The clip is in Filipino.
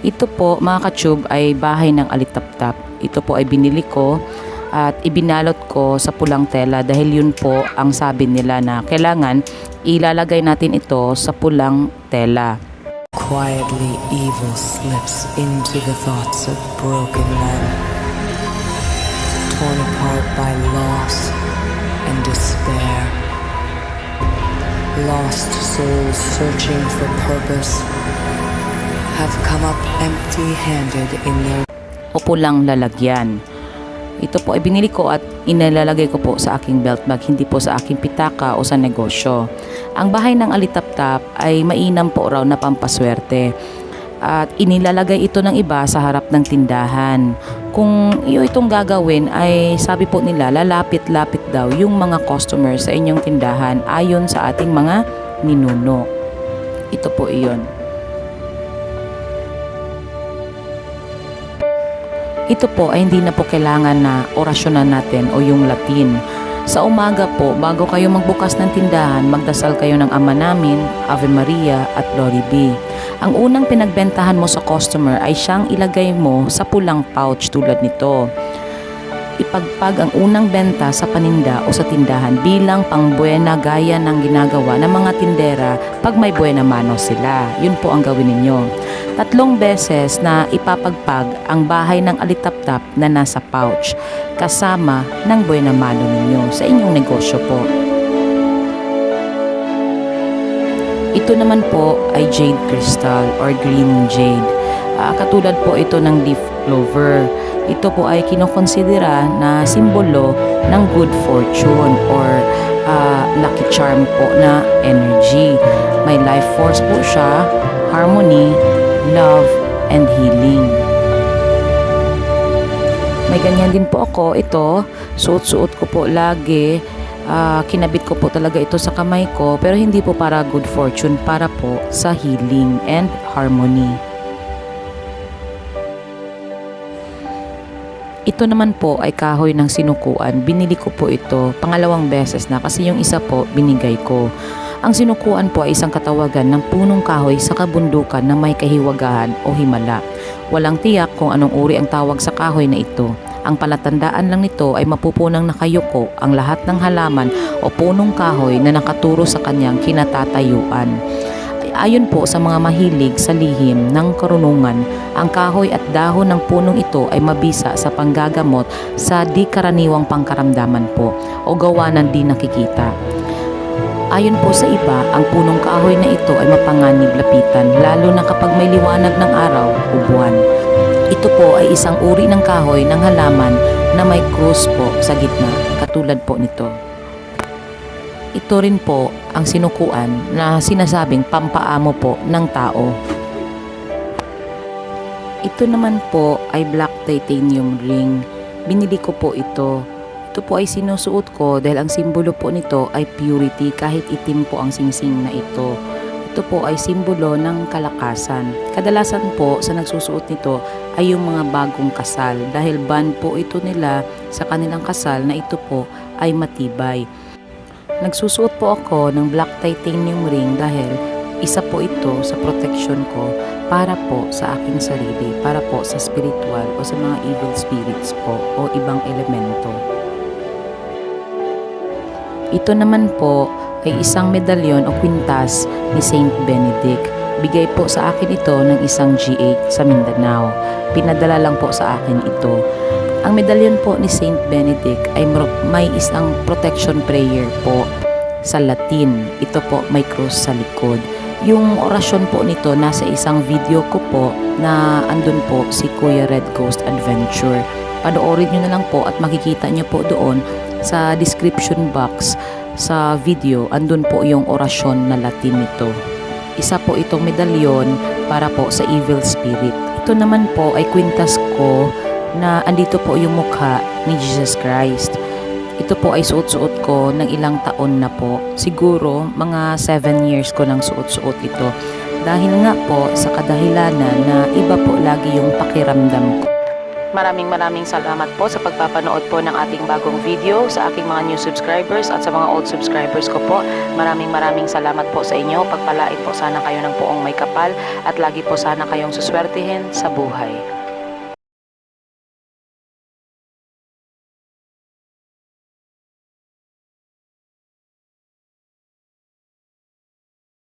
Ito po mga ka-tube ay bahay ng alitaptap. Ito po ay binili ko at ibinalot ko sa pulang tela dahil yun po ang sabi nila na kailangan ilalagay natin ito sa pulang tela. Quietly evil slips into the thoughts of broken men, torn apart by loss and despair. Lost souls searching for purpose have come up empty-handed in their O pulang lalagyan. Ito po ay binili ko at inalalagay ko po sa aking belt bag, hindi po sa aking pitaka o sa negosyo. Ang bahay ng alitaptap ay mainam po raw na pampaswerte at inilalagay ito ng iba sa harap ng tindahan. Kung iyo itong gagawin ay sabi po nila lalapit-lapit daw yung mga customers sa inyong tindahan ayon sa ating mga ninuno. Ito po iyon. Ito po ay hindi na po kailangan na orasyonan natin o yung Latin. Sa umaga po, bago kayo magbukas ng tindahan, magdasal kayo ng Ama Namin, Ave Maria at Glory Be. Ang unang pinagbentahan mo sa customer ay siyang ilagay mo sa pulang pouch tulad nito. Ipagpag ang unang benta sa paninda o sa tindahan bilang pangbuena gaya ng ginagawa ng mga tindera pag may buena mano sila. Yun po ang gawin ninyo. 3 beses na ipapagpag ang bahay ng alitaptap na nasa pouch kasama ng buena mano ninyo sa inyong negosyo po. Ito naman po ay jade crystal or green jade. Katulad po ito ng leaf clover. Ito po ay kinokonsidera na simbolo ng good fortune or lucky charm po na energy. May life force po siya, harmony, love, and healing. May ganyan din po ako. Ito, suot-suot ko po lagi. Kinabit ko po talaga ito sa kamay ko pero hindi po para good fortune, para po sa healing and harmony. Ito naman po ay kahoy ng sinukuan. Binili ko po ito pangalawang beses na kasi yung isa po binigay ko. Ang sinukuan po ay isang katawagan ng punong kahoy sa kabundukan na may kahiwagahan o himala. Walang tiyak kung anong uri ang tawag sa kahoy na ito. Ang palatandaan lang nito ay mapupunang nakayuko ang lahat ng halaman o punong kahoy na nakaturo sa kanyang kinatatayuan. Ayon po sa mga mahilig sa lihim ng karunungan, ang kahoy at dahon ng punong ito ay mabisa sa panggagamot sa di karaniwang pangkaramdaman po o gawa ng di nakikita. Ayon po sa iba, ang punong kahoy na ito ay mapanganib lapitan lalo na kapag may liwanag ng araw o buwan. Ito po ay isang uri ng kahoy ng halaman na may krus po sa gitna, katulad po nito. Ito rin po ang sinukuan na sinasabing pampaamo po ng tao. Ito naman po ay black titanium ring. Binili ko po ito. Ito po ay sinusuot ko dahil ang simbolo po nito ay purity kahit itim po ang singsing na ito. Ito po ay simbolo ng kalakasan. Kadalasan po sa nagsusuot nito ay yung mga bagong kasal dahil ban po ito nila sa kanilang kasal na ito po ay matibay. Nagsusuot po ako ng black titanium ring dahil isa po ito sa protection ko para po sa aking sarili, para po sa spiritual o sa mga evil spirits po o ibang elemento. Ito naman po ay isang medalyon o kwintas ni Saint Benedict. Bigay po sa akin ito ng isang G8 sa Mindanao. Pinadala lang po sa akin ito. Ang medalyon po ni Saint Benedict ay may isang protection prayer po sa Latin. Ito po may cross sa likod. Yung orasyon po nito nasa isang video ko po na andun po si Kuya Red Ghost Adventure. Panoorin nyo na lang po at makikita nyo po doon sa description box sa video. Andun po yung orasyon na Latin nito. Isa po itong medalyon para po sa evil spirit. Ito naman po ay kwintas ko na andito po yung mukha ni Jesus Christ. Ito po ay suot-suot ko ng ilang taon na po. Siguro mga 7 years ko nang suot-suot ito. Dahil nga po sa kadahilanan na iba po lagi yung pakiramdam ko. Maraming salamat po sa pagpapanood po ng ating bagong video, sa aking mga new subscribers at sa mga old subscribers ko po. Maraming salamat po sa inyo. Pagpalain po sana kayo ng poong may kapal at lagi po sana kayong suswertihin sa buhay.